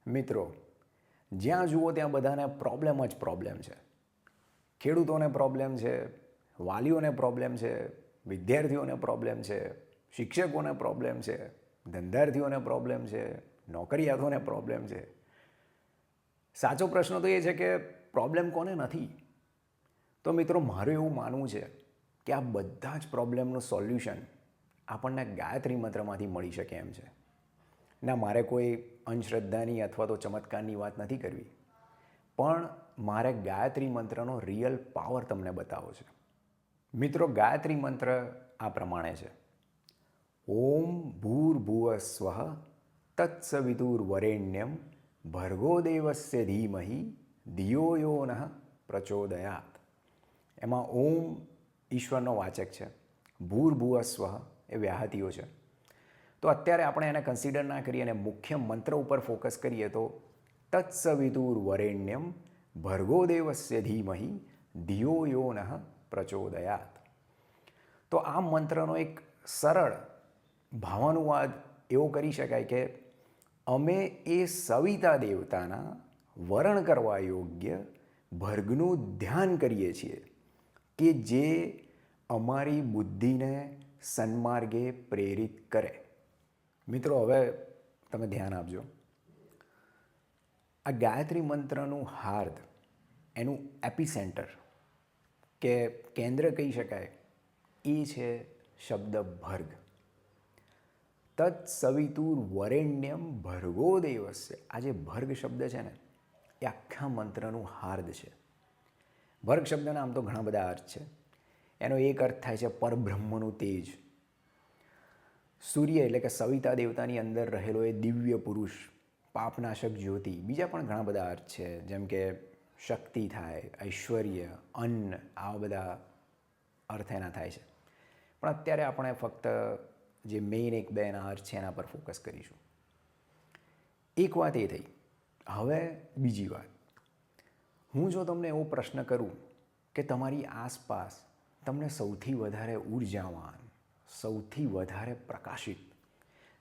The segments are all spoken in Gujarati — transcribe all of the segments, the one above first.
મિત્રો, જ્યાં જુઓ ત્યાં બધાને પ્રોબ્લેમ જ પ્રોબ્લેમ છે. ખેડૂતોને પ્રોબ્લેમ છે, વાલીઓને પ્રોબ્લેમ છે, વિદ્યાર્થીઓને પ્રોબ્લેમ છે, શિક્ષકોને પ્રોબ્લેમ છે, ધંધાર્થીઓને પ્રોબ્લેમ છે, નોકરિયાતોને પ્રોબ્લેમ છે. સાચો પ્રશ્ન તો એ છે કે પ્રોબ્લેમ કોને નથી? તો મિત્રો, મારું એવું માનવું છે કે આ બધા જ પ્રોબ્લેમનું સોલ્યુશન આપણને ગાયત્રી મંત્રમાંથી મળી શકે એમ છે. ના, મારે કોઈ અંધશ્રદ્ધાની અથવા તો ચમત્કારની વાત નથી કરવી, પણ મારે ગાયત્રી મંત્રનો રિયલ પાવર તમને બતાવો છે. મિત્રો, ગાયત્રી મંત્ર આ પ્રમાણે છે: ઓમ ભૂર્ભુવઃ સ્વઃ તત્સવિતુર્વરેણ્યમ ભર્ગો દેવસ્ય ધીમહિ ધિયો યો નઃ પ્રચોદયાત. એમાં ઓમ ઈશ્વરનો વાચક છે, ભૂર્ભુવઃ સ્વઃ એ વ્યાહતીઓ છે. તો અત્યારે આપણે એને કન્સિડર ના કરીએ અને મુખ્ય મંત્ર ઉપર ફોકસ કરીએ તો તત્સવિતુર્વરેણ્યમ ભર્ગો દેવસ્ય ધીમહિ ધિયો યો નઃ પ્રચોદયાત. તો આ મંત્રનો એક સરળ ભાવાનુવાદ એવો કરી શકાય કે અમે એ સવિતા દેવતાના વરણ કરવા યોગ્ય ભર્ગનું ધ્યાન કરીએ છીએ કે જે અમારી બુદ્ધિને સન્માર્ગે પ્રેરિત કરે. મિત્રો, હવે તમે ધ્યાન આપજો. આ ગાયત્રી મંત્રનું હાર્દ, એનું એપિસેન્ટર કે કેન્દ્ર કહી શકાય, એ છે શબ્દ ભર્ગ. તત્સવિતુર્વરેણ્યમ ભર્ગો દેવસ્ય. આ જે ભર્ગ શબ્દ છે ને, એ આખા મંત્રનું હાર્દ છે. ભર્ગ શબ્દના આમ તો ઘણા બધા અર્થ છે. એનો એક અર્થ થાય છે પરબ્રહ્મનું તેજ. સૂર્ય એટલે કે સવિતા દેવતાની અંદર રહેલો એ દિવ્ય પુરુષ, પાપનાશક જ્યોતિ. બીજા પણ ઘણા બધા અર્થ છે, જેમ કે શક્તિ થાય, ઐશ્વર્ય, અન્ન, આવા બધા અર્થ એના થાય છે. પણ અત્યારે આપણે ફક્ત જે મેઇન એક બે એના અર્થ છે એના પર ફોકસ કરીશું. એક વાત એ થઈ. હવે બીજી વાત, હું જો તમને એવો પ્રશ્ન કરું કે તમારી આસપાસ તમને સૌથી વધારે ઉર્જાવાન, સૌથી વધારે પ્રકાશિત,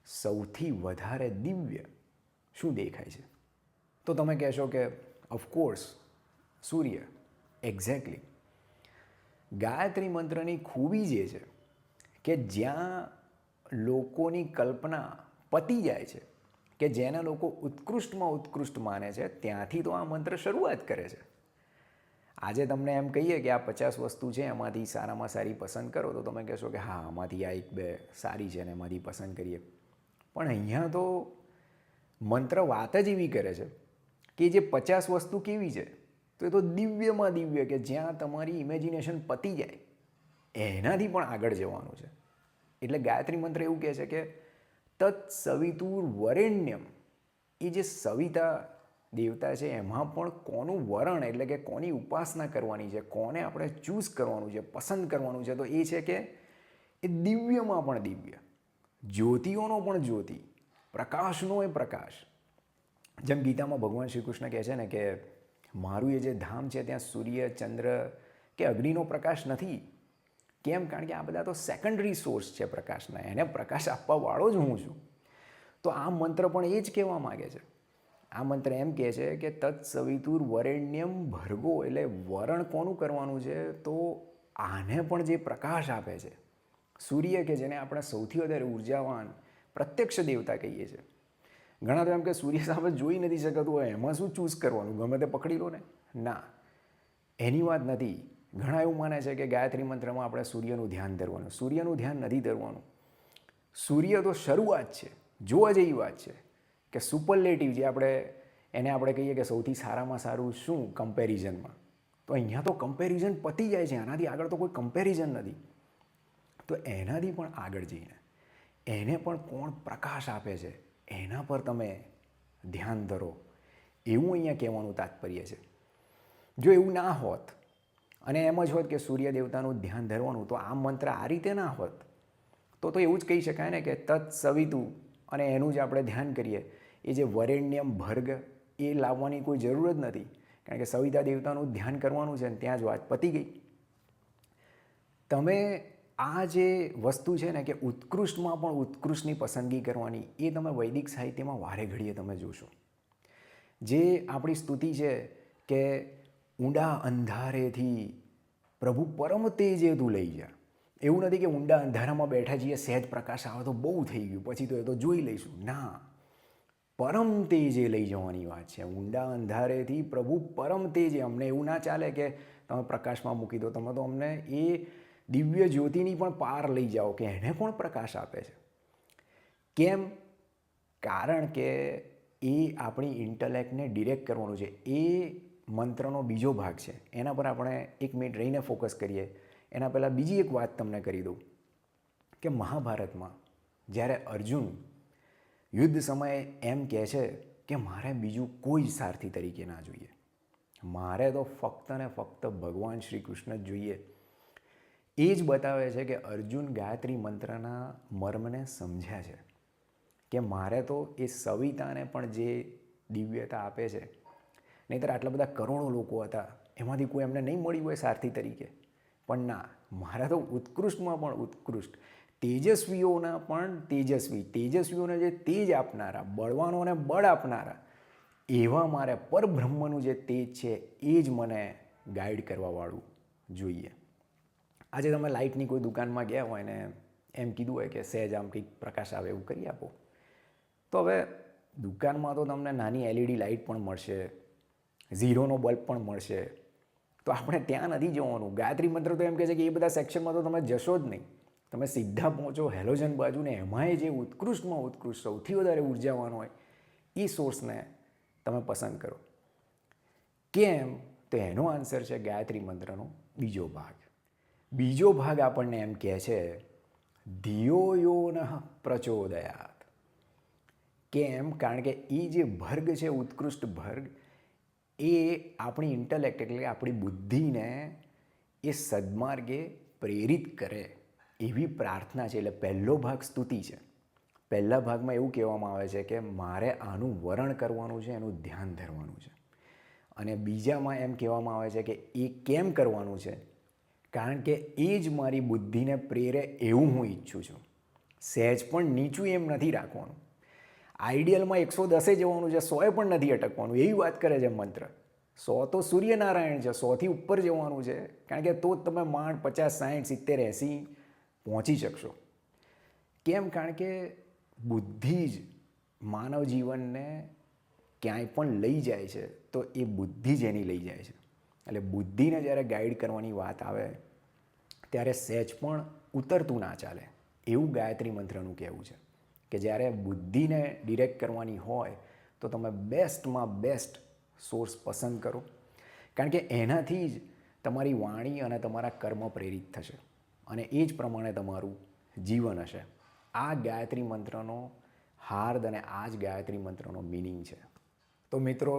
સૌથી વધારે દિવ્ય શું દેખાય છે? તો તમે કહેશો કે ઓફકોર્સ સૂર્ય. એક્ઝેક્ટલી. ગાયત્રી મંત્રની ખૂબી જે છે કે જ્યાં લોકોની કલ્પના પતી જાય છે, કે જેના લોકો ઉત્કૃષ્ટમાં ઉત્કૃષ્ટ માને છે, ત્યાંથી તો આ મંત્ર શરૂઆત કરે છે. આજે તમને એમ કહીએ કે આ 50 વસ્તુ છે, એમાંથી સારામાં સારી પસંદ કરો, તો તમે કહેશો કે હા, આમાંથી આ એક બે સારી છે અને એમાંથી પસંદ કરીએ. પણ અહીંયા તો મંત્ર વાત જ એવી કરે છે કે જે 50 વસ્તુ કેવી છે, તો એ તો દિવ્યમાં દિવ્ય, કે જ્યાં તમારી ઇમેજિનેશન પતી જાય એનાથી પણ આગળ જવાનું છે. એટલે ગાયત્રી મંત્ર એવું કહે છે કે તત્સવિતુર્વરેણ્યમ. એ જે સવિતા દેવતા છે એમાં પણ કોનું વરણ એટલે કે કોની ઉપાસના કરવાની છે, કોને આપણે ચૂઝ કરવાનું છે, પસંદ કરવાનું છે, તો એ છે કે એ દિવ્યમાં પણ દિવ્ય, જ્યોતિઓનો પણ જ્યોતિ, પ્રકાશનો એ પ્રકાશ. જેમ ગીતામાં ભગવાન શ્રી કૃષ્ણ કહે છે ને કે મારું એ જે ધામ છે ત્યાં સૂર્ય, ચંદ્ર કે અગ્નિનો પ્રકાશ નથી. કેમ? કારણ કે આ બધા તો સેકન્ડરી સોર્સ છે પ્રકાશના, એને પ્રકાશ આપવાવાળો જ હું છું. તો આ મંત્ર પણ એ જ કહેવા માગે છે. આ મંત્ર એમ કહે છે કે તત્સવિતુર્વરેણ્યમ ભર્ગો, એટલે વરણ કોનું કરવાનું છે? તો આને પણ જે પ્રકાશ આપે છે, સૂર્ય, કે જેને આપણે સૌથી વધારે ઉર્જાવાન પ્રત્યક્ષ દેવતા કહીએ છીએ. ઘણા તો એમ કે સૂર્ય સામે જોઈ નથી શકાતું હોય, એમાં શું ચૂઝ કરવાનું, ગમે તે પકડી લો ને. ના, એની વાત નથી. ઘણા એવું માને છે કે ગાયત્રી મંત્રમાં આપણે સૂર્યનું ધ્યાન ધરવાનું. સૂર્યનું ધ્યાન નથી ધરવાનું. સૂર્ય તો શરૂઆત છે, જોવા જેવી વાત છે કે સુપરલેટિવ, જે આપણે કહીએ કે સૌથી સારામાં સારું શું કમ્પેરિઝનમાં, તો અહીંયા તો કમ્પેરિઝન પતી જાય છે, આનાથી આગળ તો કોઈ કમ્પેરિઝન નથી. તો એનાથી પણ આગળ જઈને એને પણ કોણ પ્રકાશ આપે છે એના પર તમે ધ્યાન ધરો, એવું અહીંયા કહેવાનું તાત્પર્ય છે. જો એવું ના હોત અને એમ જ હોત કે સૂર્ય દેવતાનું ધ્યાન ધરવાનું, તો આ મંત્ર આ રીતે ના હોત, તો એવું જ કહી શકાય ને કે તત્સવિતુ, અને એનું જ આપણે ધ્યાન કરીએ. એ જે વરેણ્યમ ભર્ગ, એ લાવવાની કોઈ જરૂર જ નથી, કારણ કે સવિતા દેવતાનું ધ્યાન કરવાનું છે ને ત્યાં જ વાત પતી ગઈ. તમે આ જે વસ્તુ છે ને કે ઉત્કૃષ્ટમાં પણ ઉત્કૃષ્ટની પસંદગી કરવાની, એ તમે વૈદિક સાહિત્યમાં વારે ઘડીએ તમે જોશો. જે આપણી સ્તુતિ છે કે ઊંડા અંધારેથી પ્રભુ પરમ તેજે તું લઈ જા. એવું નથી કે ઊંડા અંધારામાં બેઠા છીએ, સહેજ પ્રકાશ આવે તો બહુ થઈ ગયું, પછી તો એ તો જોઈ લઈશું. ના, પરમ તેજે લઈ જવાની વાત છે. ઊંડા અંધારેથી પ્રભુ પરમ તેજે. અમને એવું ના ચાલે કે તમે પ્રકાશમાં મૂકી દો, તમે તો અમને એ દિવ્ય જ્યોતિની પણ પાર લઈ જાઓ કે એને પણ પ્રકાશ આપે છે. કેમ? કારણ કે એ આપણી ઇન્ટેલેક્ટને ડિરેક્ટ કરવાનું છે. એ મંત્રનો બીજો ભાગ છે, એના પર આપણે 1 મિનિટ રહીને ફોકસ કરીએ. એના પહેલાં બીજી એક વાત તમને કરી દઉં કે મહાભારતમાં જ્યારે અર્જુન યુદ્ધ સમયે એમ કહે છે કે મારે બીજું કોઈ સારથી તરીકે ના જોઈએ, મારે તો ફક્ત ને ફક્ત ભગવાન શ્રી કૃષ્ણ જ જોઈએ. એ જ બતાવે છે કે અર્જુન ગાયત્રી મંત્રના મર્મને સમજ્યા છે કે મારે તો એ સવિતાને પણ જે દિવ્યતા આપે છે, નહીંતર આટલા બધા કરોડો લોકો હતા, એમાંથી કોઈ એમને નહીં મળી હોય સારથી તરીકે. પણ ના, મારે તો ઉત્કૃષ્ટમાં પણ ઉત્કૃષ્ટ, તેજસ્વીઓના પણ તેજસ્વી, તેજસ્વીઓને જે તેજ આપનારા, બળવાનોને બળ આપનારા, એવા મારે પરબ્રહ્મનું જે તેજ છે એ જ મને ગાઈડ કરવાવાળું જોઈએ. આજે તમે લાઇટની કોઈ દુકાનમાં ગયા હોય ને એમ કીધું હોય કે સહેજ આમ કંઈક પ્રકાશ આવે એવું કરી આપો, તો હવે દુકાનમાં તો તમને નાની LED લાઇટ પણ મળશે, ઝીરોનો બલ્બ પણ મળશે. તો આપણે ત્યાં નથી જવાનું. ગાયત્રી મંત્ર તો એમ કહે છે કે એ બધા સેક્શનમાં તો તમે જશો જ નહીં. તમે સીધા પહોંચો હેલોજન બાજુને, એમાંય જે ઉત્કૃષ્ટમાં ઉત્કૃષ્ટ, સૌથી વધારે ઉર્જાવાન હોય એ સોર્સને તમે પસંદ કરો. કેમ? તો એનો આન્સર છે ગાયત્રી મંત્રનો બીજો ભાગ. બીજો ભાગ આપણને એમ કહે છે ધિયો યો નઃ પ્રચોદયાત. કેમ? કારણ કે એ જે ભર્ગ છે, ઉત્કૃષ્ટ ભર્ગ, એ આપણી ઇન્ટેલેક્ટ એટલે કે આપણી બુદ્ધિને એ સદમાર્ગે પ્રેરિત કરે એવી પ્રાર્થના છે. એટલે પહેલો ભાગ સ્તુતિ છે. પહેલા ભાગમાં એવું કહેવામાં આવે છે કે મારે આનું વરણ કરવાનું છે, એનું ધ્યાન ધરવાનું છે. અને બીજામાં એમ કહેવામાં આવે છે કે એ કેમ કરવાનું છે? કારણ કે એ જ મારી બુદ્ધિને પ્રેરે એવું હું ઈચ્છું છું. સહેજ પણ નીચું એમ નથી રાખવાનું. આઈડિયલમાં 110 જવાનું છે, 100 પણ નથી અટકવાનું, એવી વાત કરે છે મંત્ર. 100 તો સૂર્યનારાયણ છે, 100થી ઉપર જવાનું છે. કારણ કે તો જ તમે માંડ 50, 60, 70, 80 પહોંચી શકશો. કેમ? કારણ કે બુદ્ધિ જ માનવ જીવનને ક્યાંય પણ લઈ જાય છે તો એ બુદ્ધિ જ એની લઈ જાય છે. એટલે બુદ્ધિને જ્યારે ગાઈડ કરવાની વાત આવે ત્યારે સહેજ પણ ઉતરતું ના ચાલે, એવું ગાયત્રી મંત્રનું કહેવું છે. કે જ્યારે બુદ્ધિને ડિરેક્ટ કરવાની હોય તો તમે બેસ્ટમાં બેસ્ટ સોર્સ પસંદ કરો. કારણ કે એનાથી જ તમારી વાણી અને તમારા કર્મ પ્રેરિત થશે અને એ જ પ્રમાણે તમારું જીવન હશે. આ ગાયત્રી મંત્રનો હાર્દ અને આ જ ગાયત્રી મંત્રનો મિનિંગ છે. તો મિત્રો,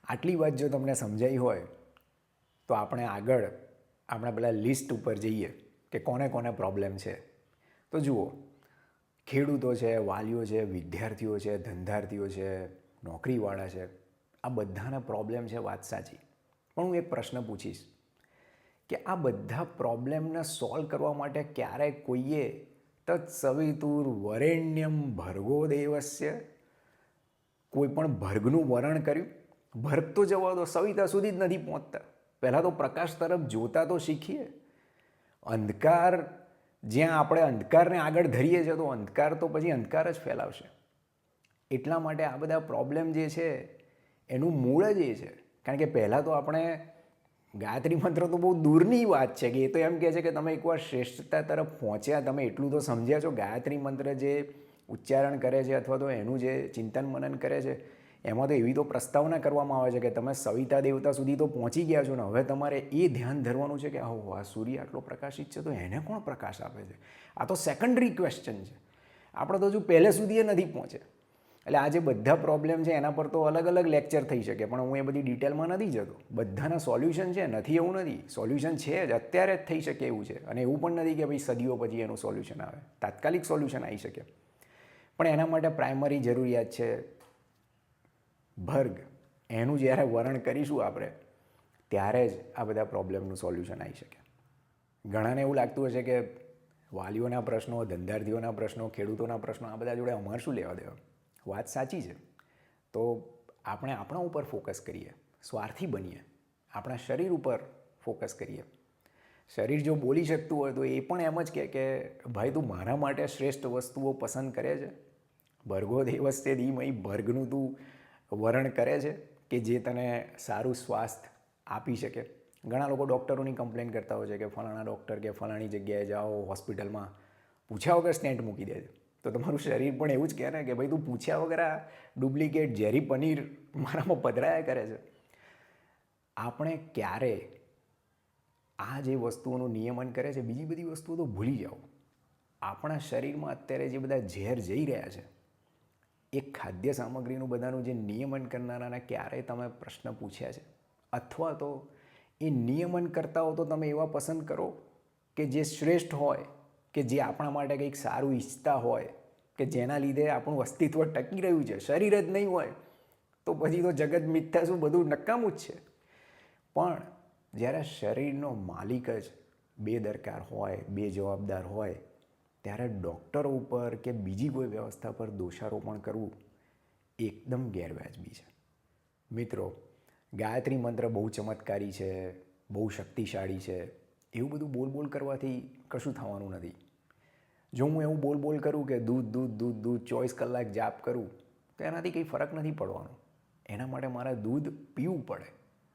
આટલી વાત જો તમને સમજાઈ હોય તો આપણે પેલા લિસ્ટ ઉપર જઈએ કે કોને કોને પ્રોબ્લેમ છે. તો જુઓ, ખેડૂતો છે, વાલીઓ છે, વિદ્યાર્થીઓ છે, ધંધાર્થીઓ છે, નોકરીવાળા છે, આ બધાના પ્રોબ્લેમ છે, વાત સાચી. પણ હું એક પ્રશ્ન પૂછીશ કે આ બધા પ્રોબ્લેમને સોલ્વ કરવા માટે ક્યારેય કોઈએ તત્સવિતુર વરેણ્યમ ભર્ગો દેવસ્ય કોઈ પણ ભર્ગનું વરણ કર્યું? ભર્ગ તો જવા દો, સવિતા સુધી જ નથી પહોંચતા. પહેલાં તો પ્રકાશ તરફ જોતા તો શીખીએ. અંધકાર, જ્યાં આપણે અંધકારને આગળ ધરીએ છીએ તો અંધકાર તો પછી અંધકાર જ ફેલાવશે. એટલા માટે આ બધા પ્રોબ્લેમ જે છે એનું મૂળ જ એ છે. કારણ કે પહેલાં તો આપણે ગાયત્રી મંત્ર તો બહુ દૂરની વાત છે કે એ તો એમ કહે છે કે તમે એકવાર શ્રેષ્ઠતા તરફ પહોંચ્યા, તમે એટલું તો સમજ્યા છો. ગાયત્રી મંત્ર જે ઉચ્ચારણ કરે છે અથવા તો એનું જે ચિંતન મનન કરે છે એમાં તો એવી તો પ્રસ્તાવના કરવામાં આવે છે કે તમે સવિતા દેવતા સુધી તો પહોંચી ગયા છો ને હવે તમારે એ ધ્યાન ધરવાનું છે કે આ સૂર્ય આટલો પ્રકાશિત છે તો એને કોણ પ્રકાશ આપે છે? આ તો સેકન્ડરી ક્વેશ્ચન છે. આપણે તો હજુ પહેલે સુધી એ નથી પહોંચે. એટલે આ જે બધા પ્રોબ્લેમ છે એના પર તો અલગ અલગ લેક્ચર થઈ શકે, પણ હું એ બધી ડિટેલમાં નથી જતો. બધાના સોલ્યુશન છે, નથી એવું નથી, સોલ્યુશન છે જ, અત્યારે જ થઈ શકે એવું છે. અને એવું પણ નથી કે ભાઈ સદીઓ પછી એનું સોલ્યુશન આવે, તાત્કાલિક સોલ્યુશન આવી શકે. પણ એના માટે પ્રાઇમરી જરૂરિયાત છે ભર્ગ. એનું જ્યારે વરણ કરીશું આપણે ત્યારે જ આ બધા પ્રોબ્લેમનું સોલ્યુશન આવી શકે. ઘણાને એવું લાગતું હશે કે વાલીઓના પ્રશ્નો, ધંધાર્થીઓના પ્રશ્નો, ખેડૂતોના પ્રશ્નો, આ બધા જોડે અમારે શું લેવા દેવા? વાત સાચી છે. તો આપણે આપણા ઉપર ફોકસ કરીએ, સ્વાર્થી બનીએ, આપણા શરીર ઉપર ફોકસ કરીએ. શરીર જો બોલી શકતું હોય તો એ પણ એમ જ કે ભાઈ તું મારા માટે શ્રેષ્ઠ વસ્તુઓ પસંદ કરે છે, ભર્ગો દેવસ્તે ધીમહિ, ભર્ગનું તું વરણ કરે છે કે જે તને સારું સ્વાસ્થ્ય આપી શકે. ઘણા લોકો ડૉક્ટરોની કમ્પ્લેન કરતા હોય છે કે ફલાણા ડૉક્ટર કે ફલાણી જગ્યાએ જાઓ હોસ્પિટલમાં પૂછ્યા વગર સ્ટેન્ટ મૂકી દે છે. તો તમારું શરીર પણ એવું જ કહે ને કે ભાઈ તું પૂછ્યા વગર આ ડુપ્લિકેટ ઝેરી પનીર મારામાં પધરાયા કરે છે. આપણે ક્યારે આ જે વસ્તુઓનું નિયમન કરે છે, બીજી બધી વસ્તુઓ તો ભૂલી જાઓ. આપણા શરીરમાં અત્યારે જે બધા ઝેર જઈ રહ્યા છે, એ ખાદ્ય સામગ્રીનું બધાનું જે નિયમન કરનારાને ક્યારેય તમે પ્રશ્ન પૂછ્યા છે? અથવા તો એ નિયમન કરતા હો તો તમે એવા પસંદ કરો કે જે શ્રેષ્ઠ હોય, કે જે આપણા માટે કંઈક સારું ઈચ્છતા હોય, કે જેના લીધે આપણું અસ્તિત્વ ટકી રહ્યું છે. શરીર જ નહીં હોય તો પછી તો જગત મિથ્યા શું, બધું નકામું જ છે. પણ જ્યારે શરીરનો માલિક જ બેદરકાર હોય, બેજવાબદાર હોય, ત્યારે ડૉક્ટરો ઉપર કે બીજી કોઈ વ્યવસ્થા પર દોષારોપણ કરવું એકદમ ગેરવાજબી છે. મિત્રો, ગાયત્રી મંત્ર બહુ ચમત્કારી છે, બહુ શક્તિશાળી છે, એવું બધું બોલ કરવાથી કશું થવાનું નથી. જો હું એવું બોલ કરું કે દૂધ દૂધ દૂધ દૂધ 24 કલાક જાપ કરું તો એનાથી કંઈ ફરક નથી પડવાનો. એના માટે મારે દૂધ પીવું પડે.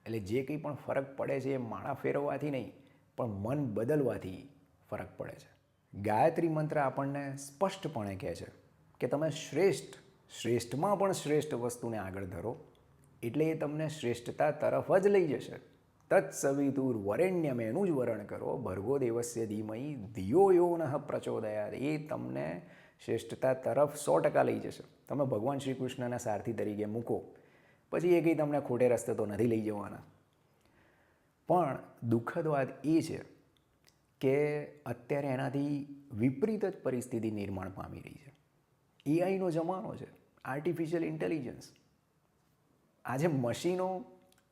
એટલે જે કંઈ પણ ફરક પડે છે એ માળા ફેરવવાથી નહીં, પણ મન બદલવાથી ફરક પડે છે. ગાયત્રી મંત્ર આપણને સ્પષ્ટપણે કહે છે કે તમે શ્રેષ્ઠમાં પણ શ્રેષ્ઠ વસ્તુને આગળ ધરો, એટલે એ તમને શ્રેષ્ઠતા તરફ જ લઈ જશે. તત્સવિતુર વરેણ્યમ, એનું જ વરણ કરો. ભર્ગો દેવસ્ય ધીમહિ ધિયો યો નઃ પ્રચોદયાત, એ તમને શ્રેષ્ઠતા તરફ 100% લઈ જશે. તમે ભગવાન શ્રી કૃષ્ણના સારથી તરીકે મૂકો, પછી એ કંઈ તમને ખોટે રસ્તે તો નથી લઈ જવાના. પણ દુઃખદ વાત એ છે કે અત્યારે એનાથી વિપરીત જ પરિસ્થિતિ નિર્માણ પામી રહી છે. એઆઈનો જમાનો છે, આર્ટિફિશિયલ ઇન્ટેલિજન્સ. આજે મશીનો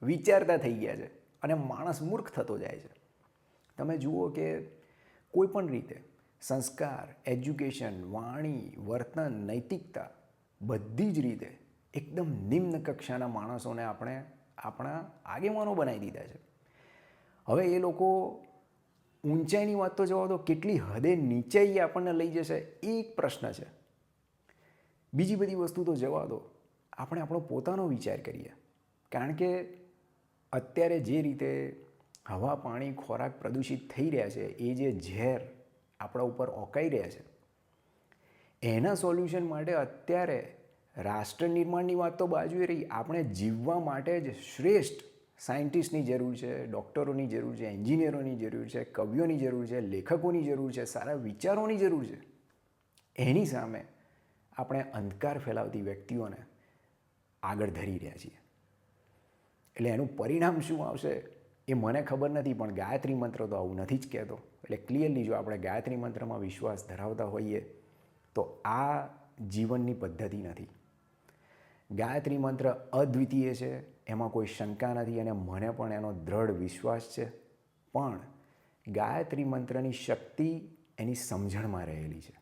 વિચારતા થઈ ગયા છે અને માણસ મૂર્ખ થતો જાય છે. તમે જુઓ કે કોઈ પણ રીતે સંસ્કાર, એજ્યુકેશન, વાણી, વર્તન, નૈતિકતા, બધી જ રીતે એકદમ નિમ્ન કક્ષાના માણસોને આપણે આપણા આગેવાનો બનાવી દીધા છે. હવે એ લોકો ઊંચાઈની વાત તો જવા દો, કેટલી હદે નીચાઈ આપણને લઈ જશે એ એક પ્રશ્ન છે. બીજી બધી વસ્તુ તો જવા દો, આપણે આપણો પોતાનો વિચાર કરીએ. કારણ કે અત્યારે જે રીતે હવા, પાણી, ખોરાક પ્રદૂષિત થઈ રહ્યા છે, એ જે ઝેર આપણા ઉપર ઓકાઈ રહ્યા છે, એના સોલ્યુશન માટે અત્યારે રાષ્ટ્ર નિર્માણની વાત તો બાજુએ રહી, આપણે જીવવા માટે જ શ્રેષ્ઠ સાયન્ટિસ્ટની જરૂર છે, ડૉક્ટરોની જરૂર છે, એન્જિનિયરોની જરૂર છે, કવિઓની જરૂર છે, લેખકોની જરૂર છે, સારા વિચારોની જરૂર છે. એની સામે આપણે અંધકાર ફેલાવતી વ્યક્તિઓને આગળ ધરી રહ્યા છીએ. એટલે એનું પરિણામ શું આવશે એ મને ખબર નથી, પણ ગાયત્રી મંત્ર તો આવું નથી જ કહેતો. એટલે ક્લિયરલી જો આપણે ગાયત્રી મંત્રમાં વિશ્વાસ ધરાવતા હોઈએ તો આ જીવનની પદ્ધતિ નથી. ગાયત્રી મંત્ર અદ્વિતીય છે, એમાં કોઈ શંકા નથી, અને મને પણ એનો દ્રઢ વિશ્વાસ છે. પણ ગાયત્રી મંત્રની શક્તિ એની સમજણમાં રહેલી છે.